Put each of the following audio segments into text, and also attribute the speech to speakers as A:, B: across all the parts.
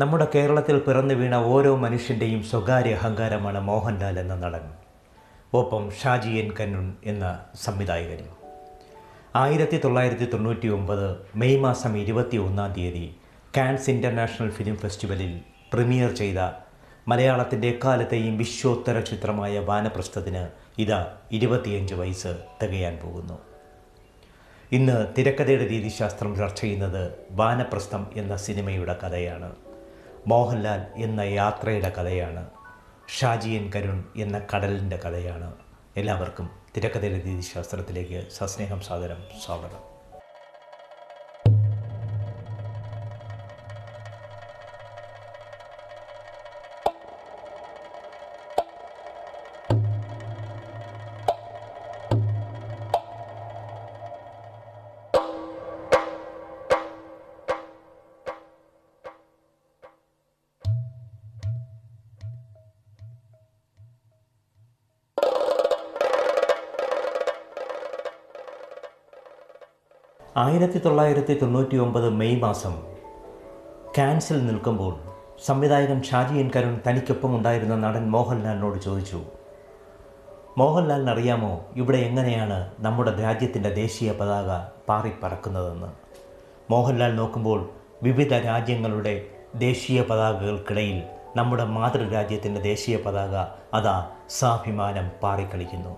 A: നമ്മുടെ കേരളത്തിൽ പിറന്നു വീണ ഓരോ മനുഷ്യൻ്റെയും സ്വകാര്യ അഹങ്കാരമാണ് മോഹൻലാൽ എന്ന നടൻ, ഒപ്പം ഷാജി എൻ കരുൺ എന്ന സംവിധായകനും. 1999 മെയ് മാസം 21 കാൻസ് ഇൻ്റർനാഷണൽ ഫിലിം ഫെസ്റ്റിവലിൽ പ്രീമിയർ ചെയ്ത മലയാളത്തിൻ്റെ എക്കാലത്തെയും വിശ്വോത്തര ചിത്രമായ വാനപ്രസ്ഥത്തിന് ഇതാ 25 വയസ്സ് തികയാൻ പോകുന്നു. ഇന്ന് തിരക്കഥയുടെ രീതിശാസ്ത്രം ചർച്ച ചെയ്യുന്നത് വാനപ്രസ്ഥം എന്ന സിനിമയുടെ കഥയാണ്. മോഹൻലാൽ എന്ന യാത്രയുടെ കഥയാണ്. ഷാജി എൻ കരുൺ എന്ന കടലിൻ്റെ കഥയാണ്. എല്ലാവർക്കും തിരക്കഥയുടെ രീതിശാസ്ത്രത്തിലേക്ക് സസ്നേഹം സാദരം സ്വാഗതം. 1999 മെയ് മാസം കാൻസിൽ നിൽക്കുമ്പോൾ സംവിധായകൻ ഷാജി എൻ കരുൺ തനിക്കൊപ്പം ഉണ്ടായിരുന്ന നടൻ മോഹൻലാലിനോട് ചോദിച്ചു, മോഹൻലാലിനറിയാമോ ഇവിടെ എങ്ങനെയാണ് നമ്മുടെ രാജ്യത്തിൻ്റെ ദേശീയ പതാക പാറിപ്പറക്കുന്നതെന്ന്? മോഹൻലാൽ നോക്കുമ്പോൾ വിവിധ രാജ്യങ്ങളുടെ ദേശീയ പതാകകൾക്കിടയിൽ നമ്മുടെ മാതൃരാജ്യത്തിൻ്റെ ദേശീയ പതാക അതാ സ്വാഭിമാനം പാറിക്കളിക്കുന്നു.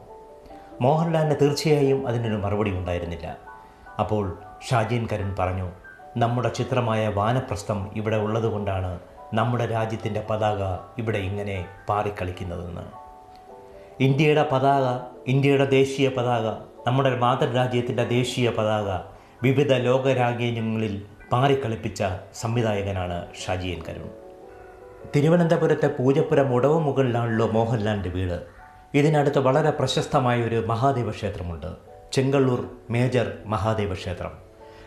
A: മോഹൻലാലിന് തീർച്ചയായും അതിനൊരു മറുപടി ഉണ്ടായിരുന്നില്ല. അപ്പോൾ ഷാജി എൻ കരുൺ പറഞ്ഞു, നമ്മുടെ ചിത്രമായ വാനപ്രസ്ഥം ഇവിടെ ഉള്ളതുകൊണ്ടാണ് നമ്മുടെ രാജ്യത്തിൻ്റെ പതാക ഇവിടെ ഇങ്ങനെ പാറിക്കളിക്കുന്നതെന്ന്. ഇന്ത്യയുടെ പതാക, ഇന്ത്യയുടെ ദേശീയ പതാക, നമ്മുടെ മാതൃരാജ്യത്തിൻ്റെ ദേശീയ പതാക വിവിധ ലോകരാജ്യങ്ങളിൽ പാറിക്കളിപ്പിച്ച സംവിധായകനാണ് ഷാജി എൻ കരുൺ. തിരുവനന്തപുരത്തെ പൂജപ്പുരം ഉടവുമുകളിലാണല്ലോ മോഹൻലാലിൻ്റെ വീട്. ഇതിനടുത്ത് വളരെ പ്രശസ്തമായൊരു മഹാദേവ ക്ഷേത്രമുണ്ട്, ചെങ്കള്ളൂർ മേജർ മഹാദേവ ക്ഷേത്രം.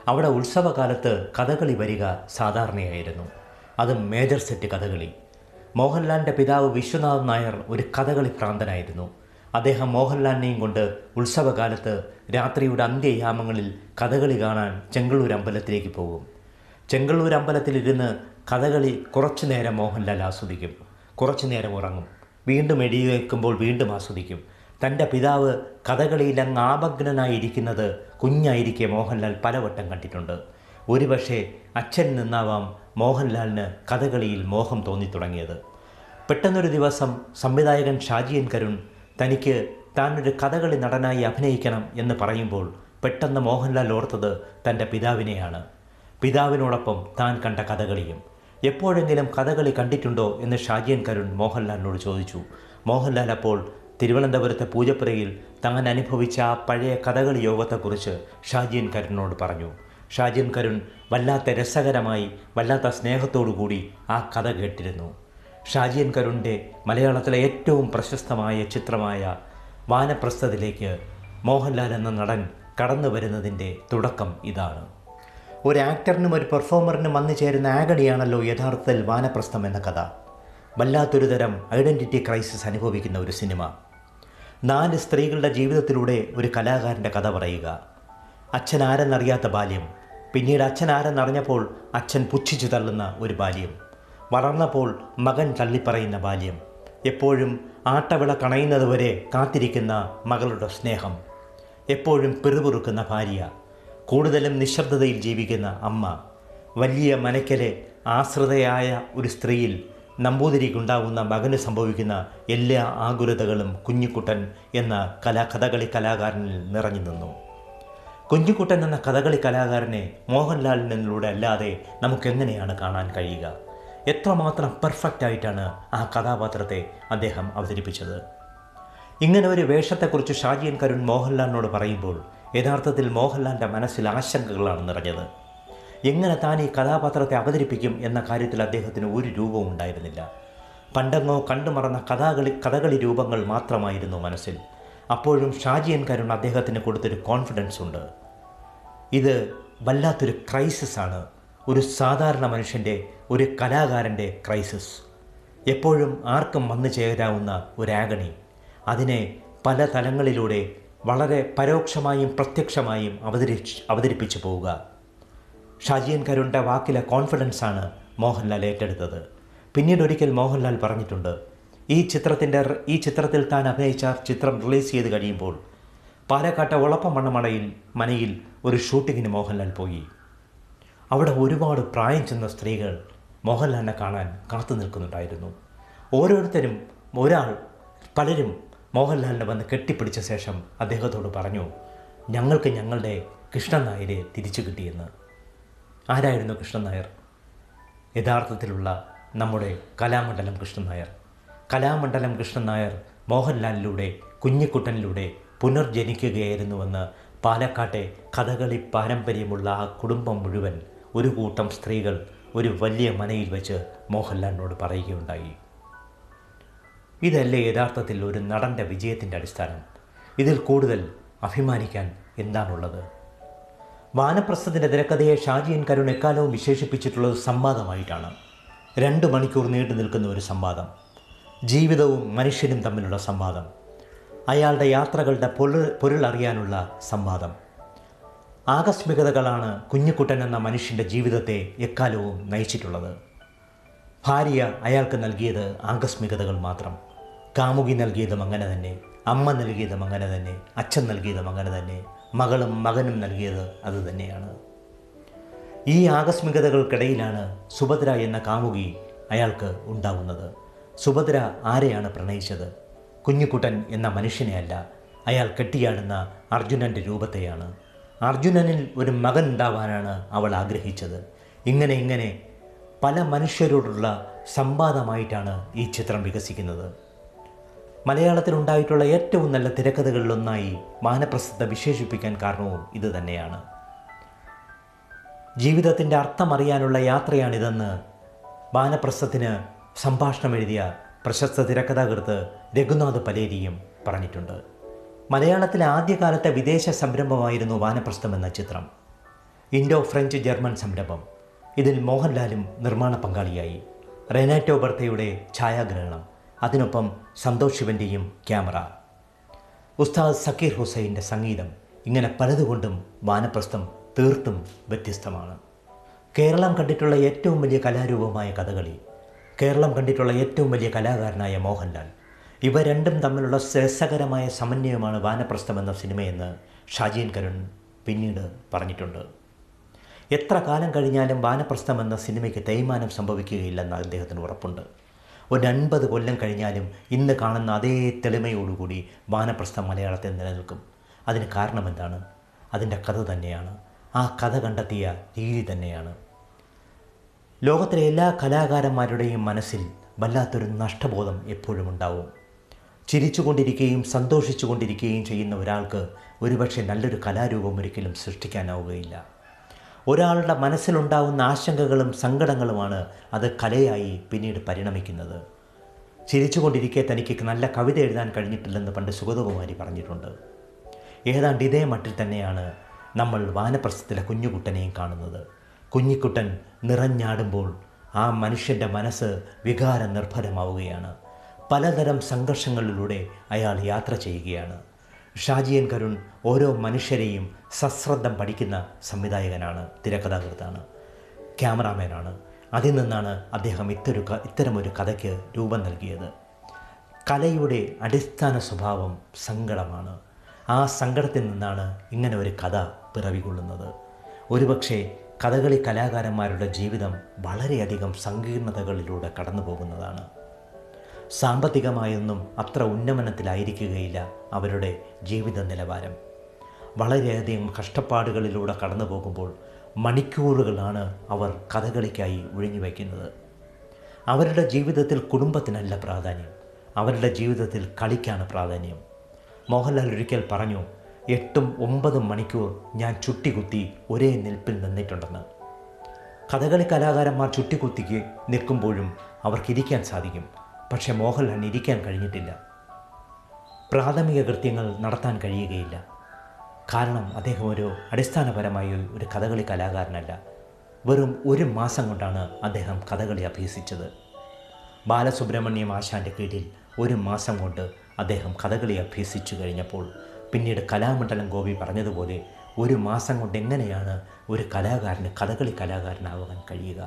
A: അവിടെ ഉത്സവകാലത്ത് കഥകളി വരിക സാധാരണയായിരുന്നു, അതും മേജർ സെറ്റ് കഥകളി. മോഹൻലാലിൻ്റെ പിതാവ് വിശ്വനാഥ് നായർ ഒരു കഥകളി ഭ്രാന്തനായിരുന്നു. അദ്ദേഹം മോഹൻലാലിനെയും കൊണ്ട് ഉത്സവകാലത്ത് രാത്രിയുടെ അന്ത്യയാമങ്ങളിൽ കഥകളി കാണാൻ ചെങ്കള്ളൂർ അമ്പലത്തിലേക്ക് പോകും. ചെങ്കള്ളൂർ അമ്പലത്തിലിരുന്ന് കഥകളി കുറച്ചു നേരം മോഹൻലാൽ ആസ്വദിക്കും, കുറച്ചു നേരം ഉറങ്ങും, വീണ്ടും എഴുന്നേൽക്കുമ്പോൾ വീണ്ടും ആസ്വദിക്കും. തൻ്റെ പിതാവ് കഥകളിയിൽ അങ്ങ് ആഭഗ്നനായിരിക്കുന്നത് കുഞ്ഞായിരിക്കെ മോഹൻലാൽ പലവട്ടം കണ്ടിട്ടുണ്ട്. ഒരുപക്ഷെ അച്ഛൻ നിന്നാവാം മോഹൻലാലിന് കഥകളിയിൽ മോഹം തോന്നിത്തുടങ്ങിയത്. പെട്ടെന്നൊരു ദിവസം സംവിധായകൻ ഷാജി എൻ കരുൺ തനിക്ക് താനൊരു കഥകളി നടനായി അഭിനയിക്കണം എന്ന് പറയുമ്പോൾ പെട്ടെന്ന് മോഹൻലാൽ ഓർത്തത് തൻ്റെ പിതാവിനെയാണ്. പിതാവിനോടൊപ്പം താൻ കണ്ട കഥകളിയും. എപ്പോഴെങ്കിലും കഥകളി കണ്ടിട്ടുണ്ടോ എന്ന് ഷാജി എൻ കരുൺ മോഹൻലാലിനോട് ചോദിച്ചു. മോഹൻലാൽ അപ്പോൾ തിരുവനന്തപുരത്തെ പൂജപ്പുരയിൽ താൻ അനുഭവിച്ച ആ പഴയ കഥകളി യോഗത്തെക്കുറിച്ച് ഷാജി എൻ കരുണിനോട് പറഞ്ഞു. ഷാജി എൻ കരുൺ വല്ലാത്ത രസകരമായി, വല്ലാത്ത സ്നേഹത്തോടു കൂടി ആ കഥ കേട്ടിരുന്നു. ഷാജി എൻ കരുണിൻ്റെ മലയാളത്തിലെ ഏറ്റവും പ്രശസ്തമായ ചിത്രമായ വാനപ്രസ്ഥത്തിലേക്ക് മോഹൻലാൽ എന്ന നടൻ കടന്നു വരുന്നതിൻ്റെ തുടക്കം ഇതാണ്. ഒരു ആക്ടറിനും ഒരു പെർഫോമറിനും വന്നു ചേരുന്ന ആഗണിയാണല്ലോ യഥാർത്ഥത്തിൽ വാനപ്രസ്ഥം എന്ന കഥ. വല്ലാത്തൊരു തരം ഐഡൻറ്റിറ്റി ക്രൈസിസ് അനുഭവിക്കുന്ന ഒരു സിനിമ. 4 സ്ത്രീകളുടെ ജീവിതത്തിലൂടെ ഒരു കലാകാരൻ്റെ കഥ പറയുക. അച്ഛൻ ആരെന്നറിയാത്ത ബാല്യം, പിന്നീട് അച്ഛൻ ആരെന്നറിഞ്ഞപ്പോൾ അച്ഛൻ പുച്ഛിച്ചു തള്ളുന്ന ഒരു ബാല്യം, വളർന്നപ്പോൾ മകൻ തള്ളിപ്പറയുന്ന ബാല്യം, എപ്പോഴും ആട്ടവിള കണയുന്നതുവരെ കാത്തിരിക്കുന്ന മകളുടെ സ്നേഹം, എപ്പോഴും പിറുപിറുക്കുന്ന ഭാര്യ, കൂടുതലും നിശബ്ദതയിൽ ജീവിക്കുന്ന അമ്മ, വലിയ മനക്കലെ ആശ്രിതയായ ഒരു സ്ത്രീയിൽ നമ്പൂതിരിക്കുണ്ടാവുന്ന മകന് സംഭവിക്കുന്ന എല്ലാ ആകുലതകളും കുഞ്ഞിക്കുട്ടൻ എന്ന കഥകളി കലാകാരനിൽ നിറഞ്ഞു നിന്നു. കുഞ്ഞിക്കുട്ടൻ എന്ന കഥകളി കലാകാരനെ മോഹൻലാലിലൂടെ അല്ലാതെ നമുക്കെങ്ങനെയാണ് കാണാൻ കഴിയുക? എത്രമാത്രം പെർഫെക്റ്റായിട്ടാണ് ആ കഥാപാത്രത്തെ അദ്ദേഹം അവതരിപ്പിച്ചത്. ഇങ്ങനെ ഒരു വേഷത്തെക്കുറിച്ച് ഷാജി എൻ കരുൺ മോഹൻലാലിനോട് പറയുമ്പോൾ യഥാർത്ഥത്തിൽ മോഹൻലാലിൻ്റെ മനസ്സിൽ ആശങ്കകളാണ് നിറഞ്ഞത്. എങ്ങനെ താൻ ഈ കഥാപാത്രത്തെ അവതരിപ്പിക്കും എന്ന കാര്യത്തിൽ അദ്ദേഹത്തിന് ഒരു രൂപവും ഉണ്ടായിരുന്നില്ല. പണ്ടെങ്ങോ കണ്ടുമറന്ന കഥകളി രൂപങ്ങൾ മാത്രമായിരുന്നു മനസ്സിൽ. അപ്പോഴും ഷാജി എൻ കരുൺ അദ്ദേഹത്തിന് കൊടുത്തൊരു കോൺഫിഡൻസ് ഉണ്ട്. ഇത് വല്ലാത്തൊരു ക്രൈസിസാണ്, ഒരു സാധാരണ മനുഷ്യൻ്റെ, ഒരു കലാകാരൻ്റെ ക്രൈസിസ്. എപ്പോഴും ആർക്കും വന്നു ചേരാവുന്ന ഒരു ആഗണി, അതിനെ പല തലങ്ങളിലൂടെ വളരെ പരോക്ഷമായും പ്രത്യക്ഷമായും അവതരിപ്പിച്ചു പോവുക. ഷാജി എൻ കരുണിൻ്റെ വാക്കിലെ കോൺഫിഡൻസാണ് മോഹൻലാൽ ഏറ്റെടുത്തത്. പിന്നീട് ഒരിക്കൽ മോഹൻലാൽ പറഞ്ഞിട്ടുണ്ട്, ഈ ചിത്രത്തിൽ താൻ അഭിനയിച്ച ചിത്രം റിലീസ് ചെയ്ത് കഴിയുമ്പോൾ പാലക്കാട്ടെ ഒളപ്പമണ്ണമണയിൽ മനയിൽ ഒരു ഷൂട്ടിങ്ങിന് മോഹൻലാൽ പോയി. അവിടെ ഒരുപാട് പ്രായം ചെന്ന സ്ത്രീകൾ മോഹൻലാലിനെ കാണാൻ കാത്തു നിൽക്കുന്നുണ്ടായിരുന്നു. ഓരോരുത്തരും പലരും മോഹൻലാലിനെ വന്ന് കെട്ടിപ്പിടിച്ച ശേഷം അദ്ദേഹത്തോട് പറഞ്ഞു, ഞങ്ങൾക്ക് ഞങ്ങളുടെ കൃഷ്ണൻ നായരെ തിരിച്ചു കിട്ടിയെന്ന്. ആരായിരുന്നു കൃഷ്ണൻ നായർ? യഥാർത്ഥത്തിലുള്ള നമ്മുടെ കലാമണ്ഡലം കൃഷ്ണൻ നായർ. കലാമണ്ഡലം കൃഷ്ണൻ നായർ മോഹൻലാലിലൂടെ, കുഞ്ഞിക്കുട്ടനിലൂടെ പുനർജനിക്കുകയായിരുന്നുവെന്ന് പാലക്കാട്ടെ കഥകളി പാരമ്പര്യമുള്ള ആ കുടുംബം മുഴുവൻ, ഒരു കൂട്ടം സ്ത്രീകൾ ഒരു വലിയ മനയിൽ വെച്ച് മോഹൻലാലിനോട് പറയുകയുണ്ടായി. ഇതല്ലേ യഥാർത്ഥത്തിൽ ഒരു നടൻ്റെ വിജയത്തിൻ്റെ അടിസ്ഥാനം? ഇതിൽ കൂടുതൽ അഭിമാനിക്കാൻ എന്താണുള്ളത്? വാനപ്രസ്ഥത്തിൻ്റെ തിരക്കഥയെ ഷാജി എൻ കരുൺ എക്കാലവും വിശേഷിപ്പിച്ചിട്ടുള്ളത് സംവാദമായിട്ടാണ്. 2 മണിക്കൂർ നീണ്ടു നിൽക്കുന്ന ഒരു സംവാദം, ജീവിതവും മനുഷ്യനും തമ്മിലുള്ള സംവാദം, അയാളുടെ യാത്രകളുടെ പൊരുളറിയാനുള്ള സംവാദം. ആകസ്മികതകളാണ് കുഞ്ഞിക്കുട്ടൻ എന്ന മനുഷ്യൻ്റെ ജീവിതത്തെ എക്കാലവും നയിച്ചിട്ടുള്ളത്. ഭാര്യ അയാൾക്ക് നൽകിയത് ആകസ്മികതകൾ മാത്രം, കാമുകി നൽകിയതും അങ്ങനെ തന്നെ, അമ്മ നൽകിയതും അങ്ങനെ തന്നെ, അച്ഛൻ നൽകിയതും അങ്ങനെ തന്നെ, മകളും മകനും നൽകിയത് അതുതന്നെയാണ്. ഈ ആകസ്മികതകൾക്കിടയിലാണ് സുഭദ്ര എന്ന കാമുകി അയാൾക്ക് ഉണ്ടാവുന്നത്. സുഭദ്ര ആരെയാണ് പ്രണയിച്ചത്? കുഞ്ഞിക്കുട്ടൻ എന്ന മനുഷ്യനെ അല്ല, അയാൾ കെട്ടിയാടുന്ന അർജുനൻ്റെ രൂപത്തെയാണ്. അർജുനനിൽ ഒരു മകൻ ഉണ്ടാവാനാണ് അവൾ ആഗ്രഹിച്ചത്. ഇങ്ങനെ പല മനുഷ്യരോടുള്ള സംവാദമായിട്ടാണ് ഈ ചിത്രം വികസിക്കുന്നത്. മലയാളത്തിലുണ്ടായിട്ടുള്ള ഏറ്റവും നല്ല തിരക്കഥകളിലൊന്നായി വാനപ്രസ്ഥത്തെ വിശേഷിപ്പിക്കാൻ കാരണവും ഇത് തന്നെയാണ്. ജീവിതത്തിൻ്റെ അർത്ഥമറിയാനുള്ള യാത്രയാണിതെന്ന് വാനപ്രസ്ഥത്തിന് സംഭാഷണം എഴുതിയ പ്രശസ്ത തിരക്കഥാകൃത്ത് രഘുനാഥ് പലേരിയും പറഞ്ഞിട്ടുണ്ട്. മലയാളത്തിലെ ആദ്യകാലത്തെ വിദേശ സംരംഭമായിരുന്നു വാനപ്രസ്ഥം എന്ന ചിത്രം. ഇൻഡോ ഫ്രഞ്ച് ജർമ്മൻ സംരംഭം. ഇതിൽ മോഹൻലാലും നിർമ്മാണ പങ്കാളിയായി. റെനാറ്റോ ബർത്തയുടെ ഛായാഗ്രഹണം, അതിനൊപ്പം സന്തോഷ് ശിവൻ്റെയും ക്യാമറ, ഉസ്താദ് സക്കീർ ഹുസൈൻ്റെ സംഗീതം, ഇങ്ങനെ പലതുകൊണ്ടും വാനപ്രസ്ഥം തീർത്തും വ്യത്യസ്തമാണ്. കേരളം കണ്ടിട്ടുള്ള ഏറ്റവും വലിയ കലാരൂപമായ കഥകളി, കേരളം കണ്ടിട്ടുള്ള ഏറ്റവും വലിയ കലാകാരനായ മോഹൻലാൽ, ഇവ രണ്ടും തമ്മിലുള്ള രസകരമായ സമന്വയമാണ് വാനപ്രസ്ഥം എന്ന സിനിമയെന്ന് ഷാജി എൻ കരുൺ പിന്നീട് പറഞ്ഞിട്ടുണ്ട്. എത്ര കാലം കഴിഞ്ഞാലും വാനപ്രസ്ഥം എന്ന സിനിമയ്ക്ക് തേയ്മാനം സംഭവിക്കുകയില്ലെന്ന് അദ്ദേഹത്തിന് ഉറപ്പുണ്ട്. ഒരു 50 കൊല്ലം കഴിഞ്ഞാലും ഇന്ന് കാണുന്ന അതേ തെളിമയോടുകൂടി വാനപ്രസ്ഥം മലയാളത്തിൽ നിലനിൽക്കും. അതിന് കാരണം എന്താണ്? അതിൻ്റെ കഥ തന്നെയാണ്. ആ കഥ കണ്ടെത്തിയ രീതി തന്നെയാണ്. ലോകത്തിലെ എല്ലാ കലാകാരന്മാരുടെയും മനസ്സിൽ വല്ലാത്തൊരു നഷ്ടബോധം എപ്പോഴും ഉണ്ടാവും. ചിരിച്ചുകൊണ്ടിരിക്കുകയും സന്തോഷിച്ചുകൊണ്ടിരിക്കുകയും ചെയ്യുന്ന ഒരാൾക്ക് ഒരുപക്ഷെ നല്ലൊരു കലാരൂപം ഒരിക്കലും സൃഷ്ടിക്കാനാവുകയില്ല. ഒരാളുടെ മനസ്സിലുണ്ടാവുന്ന ആശങ്കകളും സങ്കടങ്ങളുമാണ് അത് കലയായി പിന്നീട് പരിണമിക്കുന്നത്. ചിരിച്ചുകൊണ്ടിരിക്കെ തനിക്ക് നല്ല കവിത എഴുതാൻ കഴിഞ്ഞിട്ടില്ലെന്ന് പണ്ട് സുഗതകുമാരി പറഞ്ഞിട്ടുണ്ട്. ഏതാണ്ട് ഇതേ മട്ടിൽ തന്നെയാണ് നമ്മൾ വാനപ്രസ്ഥത്തിലെ കുഞ്ഞുകുട്ടനെയും കാണുന്നത്. കുഞ്ഞിക്കുട്ടൻ നിറഞ്ഞാടുമ്പോൾ ആ മനുഷ്യൻ്റെ മനസ്സ് വികാര നിർഭരമാവുകയാണ്. പലതരം സംഘർഷങ്ങളിലൂടെ അയാൾ യാത്ര ചെയ്യുകയാണ്. ഷാജി എൻ കരുൺ ഓരോ മനുഷ്യരെയും സശ്രദ്ധം പഠിക്കുന്ന സംവിധായകനാണ്, തിരക്കഥാകൃത്താണ്, ക്യാമറാമാനാണ്. അതിൽ നിന്നാണ് അദ്ദേഹം ഇത്തരമൊരു കഥയ്ക്ക് രൂപം നൽകിയത്. കലയുടെ അടിസ്ഥാന സ്വഭാവം സങ്കടമാണ്. ആ സങ്കടത്തിൽ നിന്നാണ് ഇങ്ങനെ ഒരു കഥ പിറവികൊള്ളുന്നത്. ഒരുപക്ഷെ കഥകളി കലാകാരന്മാരുടെ ജീവിതം വളരെയധികം സങ്കീർണതകളിലൂടെ കടന്നു പോകുന്നതാണ്. സാമ്പത്തികമായൊന്നും അത്ര ഉന്നമനത്തിലായിരിക്കുകയില്ല അവരുടെ ജീവിത നിലവാരം. വളരെയധികം കഷ്ടപ്പാടുകളിലൂടെ കടന്നു പോകുമ്പോൾ മണിക്കൂറുകളാണ് അവർ കഥകളിക്കായി ഒഴിഞ്ഞു വയ്ക്കുന്നത്. അവരുടെ ജീവിതത്തിൽ കുടുംബത്തിനല്ല പ്രാധാന്യം, അവരുടെ ജീവിതത്തിൽ കളിക്കാണ് പ്രാധാന്യം. മോഹൻലാൽ ഒരിക്കൽ പറഞ്ഞു, 8-9 മണിക്കൂർ ഞാൻ ചുട്ടികുത്തി ഒരേ നിൽപ്പിൽ നിന്നിട്ടുണ്ടെന്ന്. കഥകളി കലാകാരന്മാർ ചുട്ടികുത്തിക്ക് നിൽക്കുമ്പോഴും അവർക്കിരിക്കാൻ സാധിക്കും. പക്ഷേ മോഹൻലാലിന് ഇരിക്കാൻ കഴിഞ്ഞിട്ടില്ല. പ്രാഥമിക കൃത്യങ്ങൾ നടത്താൻ കഴിയുകയില്ല. കാരണം അദ്ദേഹം അടിസ്ഥാനപരമായി ഒരു കഥകളി കലാകാരനല്ല. വെറും 1 മാസം കൊണ്ടാണ് അദ്ദേഹം കഥകളി അഭ്യസിച്ചത്. ബാലസുബ്രഹ്മണ്യം ആശാൻ്റെ കീഴിൽ 1 മാസം കൊണ്ട് അദ്ദേഹം കഥകളി അഭ്യസിച്ചു കഴിഞ്ഞപ്പോൾ പിന്നീട് കലാമണ്ഡലം ഗോപി പറഞ്ഞതുപോലെ 1 മാസം കൊണ്ട് എങ്ങനെയാണ് ഒരു കലാകാരന് കഥകളി കലാകാരനാകാൻ കഴിയുക?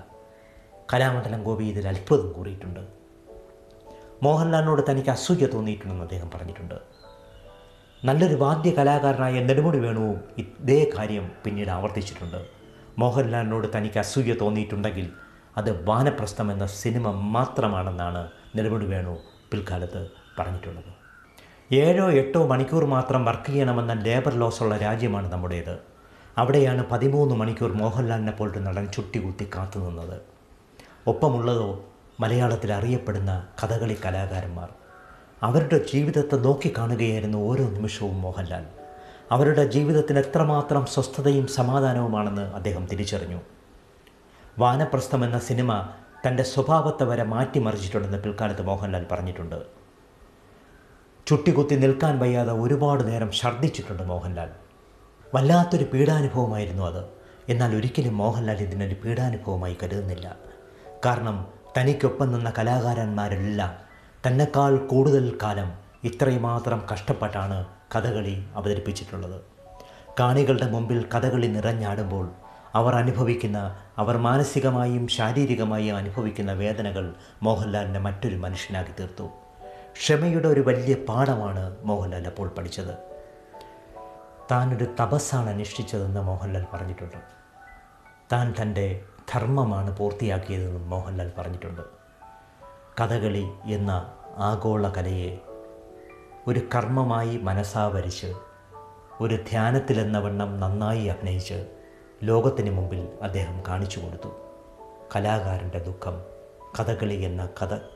A: കലാമണ്ഡലം ഗോപി ഇതിൽ അത്ഭുതം കൂറിയിട്ടുണ്ട്. മോഹൻലാലിനോട് തനിക്ക് അസൂയ തോന്നിയിട്ടുണ്ടെന്ന് അദ്ദേഹം പറഞ്ഞിട്ടുണ്ട്. നല്ലൊരു വാദ്യ കലാകാരനായ നെടുമുടി വേണുവും ഇതേ കാര്യം പിന്നീട് ആവർത്തിച്ചിട്ടുണ്ട്. മോഹൻലാലിനോട് തനിക്ക് അസൂയ തോന്നിയിട്ടുണ്ടെങ്കിൽ അത് വാനപ്രസ്ഥം എന്ന സിനിമ മാത്രമാണെന്നാണ് നെടുമുടി വേണു പിൽക്കാലത്ത് പറഞ്ഞിട്ടുള്ളത്. 7-8 മണിക്കൂർ മാത്രം വർക്ക് ചെയ്യണമെന്ന ലേബർ ലോസുള്ള രാജ്യമാണ് നമ്മുടേത്. അവിടെയാണ് 13 മണിക്കൂർ മോഹൻലാലിനെ പോലൊരു നടൻ ചുട്ടികുത്തി കാത്തുനിന്നത്. ഒപ്പമുള്ളതോ മലയാളത്തിൽ അറിയപ്പെടുന്ന കഥകളി കലാകാരന്മാർ. അവരുടെ ജീവിതത്തെ നോക്കിക്കാണുകയായിരുന്നു ഓരോ നിമിഷവും മോഹൻലാൽ. അവരുടെ ജീവിതത്തിന് എത്രമാത്രം സ്വസ്ഥതയും സമാധാനവുമാണെന്ന് അദ്ദേഹം തിരിച്ചറിഞ്ഞു. വാനപ്രസ്ഥം എന്ന സിനിമ തൻ്റെ സ്വഭാവത്തെ വരെ മാറ്റിമറിച്ചിട്ടുണ്ടെന്ന് പിൽക്കാലത്ത് മോഹൻലാൽ പറഞ്ഞിട്ടുണ്ട്. ചുട്ടികുത്തി നിൽക്കാൻ വയ്യാതെ ഒരുപാട് നേരം ഛർദ്ദിച്ചിട്ടുണ്ട് മോഹൻലാൽ. വല്ലാത്തൊരു പീഡാനുഭവമായിരുന്നു അത്. എന്നാൽ ഒരിക്കലും മോഹൻലാൽ ഇതിനൊരു പീഡാനുഭവമായി കരുതുന്നില്ല. കാരണം തനിക്കൊപ്പം നിന്ന കലാകാരന്മാരെല്ലാം തന്നെക്കാൾ കൂടുതൽ കാലം ഇത്രയുമാത്രം കഷ്ടപ്പെട്ടാണ് കഥകളി അവതരിപ്പിച്ചിട്ടുള്ളത്. കാണികളുടെ മുമ്പിൽ കഥകളി നിറഞ്ഞാടുമ്പോൾ അവർ മാനസികമായും ശാരീരികമായും അനുഭവിക്കുന്ന വേദനകൾ മോഹൻലാലിനെ മറ്റൊരു മനുഷ്യനാക്കി തീർത്തു. ക്ഷമയുടെ ഒരു വലിയ പാഠമാണ് മോഹൻലാൽ അപ്പോൾ പഠിച്ചത്. താനൊരു തപസ്സാണ് അനുഷ്ഠിച്ചതെന്ന് മോഹൻലാൽ പറഞ്ഞിട്ടുണ്ട്. താൻ തൻ്റെ ധർമ്മമാണ് പൂർത്തിയാക്കിയതെന്നും മോഹൻലാൽ പറഞ്ഞിട്ടുണ്ട്. കഥകളി എന്ന ആഗോള കലയെ ഒരു കർമ്മമായി മനസ്സാവരിച്ച് ഒരു ധ്യാനത്തിലെന്ന വണ്ണം നന്നായി അഭിനയിച്ച് ലോകത്തിന് മുമ്പിൽ അദ്ദേഹം കാണിച്ചു കൊടുത്തു. കലാകാരൻ്റെ ദുഃഖം, കഥകളി എന്ന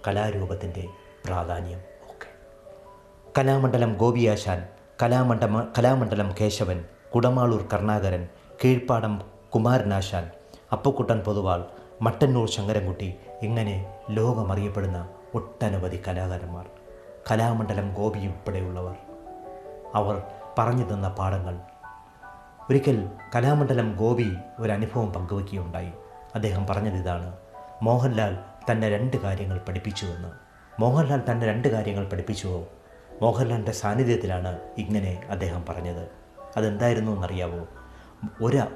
A: കലാരൂപത്തിൻ്റെ പ്രാധാന്യം ഒക്കെ. കലാമണ്ഡലം ഗോപിയാശാൻ, കലാമണ്ഡലം കേശവൻ, കുടമാളൂർ കരുണാകരൻ, കീഴ്പ്പാടം കുമാരനാശാൻ, അപ്പുക്കുട്ടൻ പൊതുവാൾ, മട്ടന്നൂർ ശങ്കരൻകുട്ടി, ഇങ്ങനെ ലോകമറിയപ്പെടുന്ന ഒട്ടനവധി കലാകാരന്മാർ, കലാമണ്ഡലം ഗോപി ഉൾപ്പെടെയുള്ളവർ, അവർ പറഞ്ഞു തന്ന പാഠങ്ങൾ. ഒരിക്കൽ കലാമണ്ഡലം ഗോപി ഒരനുഭവം പങ്കുവയ്ക്കുകയുണ്ടായി. അദ്ദേഹം പറഞ്ഞതിതാണ്: മോഹൻലാൽ തന്നെ 2 കാര്യങ്ങൾ പഠിപ്പിച്ചുവെന്ന്. മോഹൻലാൽ തന്നെ 2 കാര്യങ്ങൾ പഠിപ്പിച്ചുവോ? മോഹൻലാലിൻ്റെ സാന്നിധ്യത്തിലാണ് ഇങ്ങനെ അദ്ദേഹം പറഞ്ഞത്. അതെന്തായിരുന്നു എന്നറിയാവോ?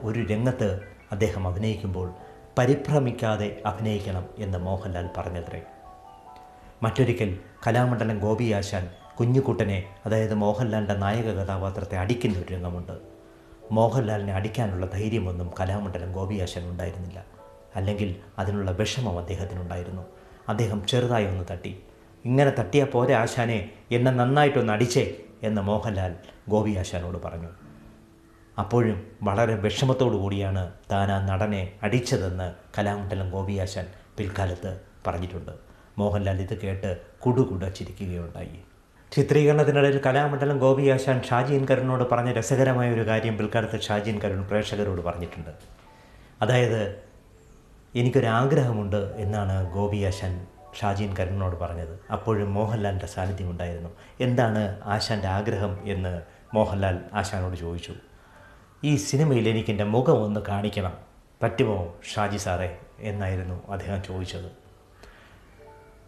A: ഒരു രംഗത്ത് അദ്ദേഹം അഭിനയിക്കുമ്പോൾ പരിഭ്രമിക്കാതെ അഭിനയിക്കണം എന്ന് മോഹൻലാൽ പറഞ്ഞത്രേ. മറ്റൊരിക്കൽ കലാമണ്ഡലം ഗോപിയാശാൻ കുഞ്ഞുകുട്ടനെ, അതായത് മോഹൻലാലിൻ്റെ നായക കഥാപാത്രത്തെ അടിക്കുന്ന ഒരു രംഗമുണ്ട്. മോഹൻലാലിനെ അടിക്കാനുള്ള ധൈര്യമൊന്നും കലാമണ്ഡലം ഗോപിയാശാൻ ഉണ്ടായിരുന്നില്ല. അല്ലെങ്കിൽ അതിനുള്ള വിഷമം അദ്ദേഹത്തിനുണ്ടായിരുന്നു. അദ്ദേഹം ചെറുതായി ഒന്ന് തട്ടി. ഇങ്ങനെ തട്ടിയാൽ പോരെ ആശാനെ, എന്നെ നന്നായിട്ടൊന്ന് അടിച്ചേ എന്ന് മോഹൻലാൽ ഗോപിയാശാനോട് പറഞ്ഞു. അപ്പോഴും വളരെ വിഷമത്തോടു കൂടിയാണ് താൻ ആ നടനെ അടിച്ചതെന്ന് കലാമണ്ഡലം ഗോപിയാശാൻ പിൽക്കാലത്ത് പറഞ്ഞിട്ടുണ്ട്. മോഹൻലാൽ ഇത് കേട്ട് കുടുകുട ചിരിക്കുകയുണ്ടായി. ചിത്രീകരണത്തിനിടയിൽ കലാമണ്ഡലം ഗോപിയാശാൻ ഷാജീൻ കരുണിനോട് പറഞ്ഞ രസകരമായ ഒരു കാര്യം പിൽക്കാലത്ത് ഷാജീൻ കരുൺ പ്രേക്ഷകരോട് പറഞ്ഞിട്ടുണ്ട്. അതായത്, എനിക്കൊരാഗ്രഹമുണ്ട് എന്നാണ് ഗോപിയാശാൻ ഷാജീൻ കരുണിനോട് പറഞ്ഞത്. അപ്പോഴും മോഹൻലാലിൻ്റെ സാന്നിധ്യമുണ്ടായിരുന്നു. എന്താണ് ആശാൻ്റെ ആഗ്രഹം എന്ന് മോഹൻലാൽ ആശാനോട് ചോദിച്ചു. ഈ സിനിമയിൽ എനിക്കെൻ്റെ മുഖം ഒന്ന് കാണിക്കണം, പറ്റുമോ ഷാജി സാറേ എന്നായിരുന്നു അദ്ദേഹം ചോദിച്ചത്.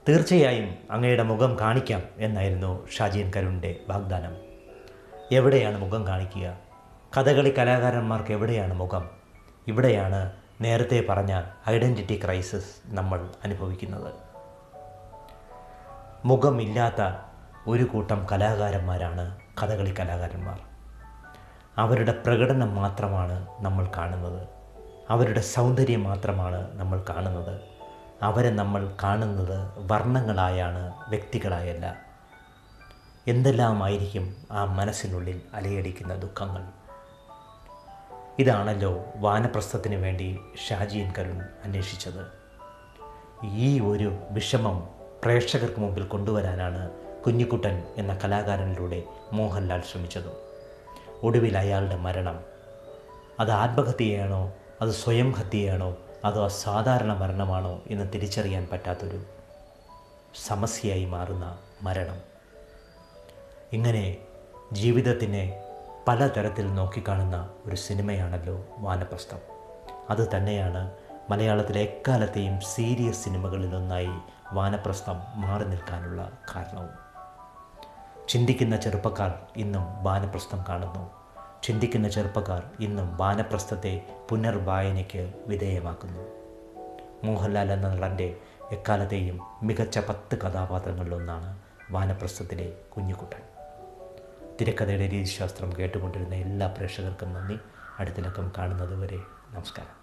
A: തീർച്ചയായും അങ്ങയുടെ മുഖം കാണിക്കാം എന്നായിരുന്നു ഷാജീൻ കരുണിൻ്റെ വാഗ്ദാനം. എവിടെയാണ് മുഖം കാണിക്കുക? കഥകളി കലാകാരന്മാർക്ക് എവിടെയാണ് മുഖം? ഇവിടെയാണ് നേരത്തെ പറഞ്ഞ ഐഡൻറ്റിറ്റി ക്രൈസിസ് നമ്മൾ അനുഭവിക്കുന്നത്. മുഖമില്ലാത്ത ഒരു കൂട്ടം കലാകാരന്മാരാണ് കഥകളി കലാകാരന്മാർ. അവരുടെ പ്രകടനം മാത്രമാണ് നമ്മൾ കാണുന്നത്. അവരുടെ സൗന്ദര്യം മാത്രമാണ് നമ്മൾ കാണുന്നത്. അവരെ നമ്മൾ കാണുന്നത് വർണ്ണങ്ങളായാണ്, വ്യക്തികളായല്ല. എന്തെല്ലാമായിരിക്കും ആ മനസ്സിനുള്ളിൽ അലയടിക്കുന്ന ദുഃഖങ്ങൾ. ഇതാണല്ലോ വാനപ്രസ്ഥത്തിന് വേണ്ടി ഷാജീൻ കരുൺ അന്വേഷിച്ചത്. ഈ ഒരു വിഷമം പ്രേക്ഷകർക്ക് മുമ്പിൽ കൊണ്ടുവരാനാണ് കുഞ്ഞിക്കുട്ടൻ എന്ന കലാകാരനിലൂടെ മോഹൻലാൽ ശ്രമിച്ചത്. ഒടുവിൽ അയാളുടെ മരണം, അത് ആത്മഹത്യയാണോ, അത് സ്വയം ഹത്യയാണോ, അതോ അസാധാരണ മരണമാണോ എന്ന് തിരിച്ചറിയാൻ പറ്റാത്തൊരു സമസ്യയായി മാറുന്ന മരണം. ഇങ്ങനെ ജീവിതത്തിനെ പലതരത്തിൽ നോക്കിക്കാണുന്ന ഒരു സിനിമയാണല്ലോ വാനപ്രസ്ഥം. അത് തന്നെയാണ് മലയാളത്തിലെ എക്കാലത്തെയും സീരിയസ് സിനിമകളിലൊന്നായി വാനപ്രസ്ഥം മാറി നിൽക്കാനുള്ള കാരണവും. ചിന്തിക്കുന്ന ചെറുപ്പക്കാർ ഇന്നും വാനപ്രസ്ഥം കാണുന്നു. ചിന്തിക്കുന്ന ചെറുപ്പക്കാർ ഇന്നും വാനപ്രസ്ഥത്തെ പുനർവായനയ്ക്ക് വിധേയമാക്കുന്നു. മോഹൻലാൽ എന്ന നടൻ്റെ എക്കാലത്തെയും മികച്ച 10 കഥാപാത്രങ്ങളിലൊന്നാണ് വാനപ്രസ്ഥത്തിലെ കുഞ്ഞുകുട്ടൻ. തിരക്കഥയുടെ രീതിശാസ്ത്രം കേട്ടുകൊണ്ടിരുന്ന എല്ലാ പ്രേക്ഷകർക്കും നന്ദി. അടുത്ത ലക്കം കാണുന്നതുവരെ നമസ്കാരം.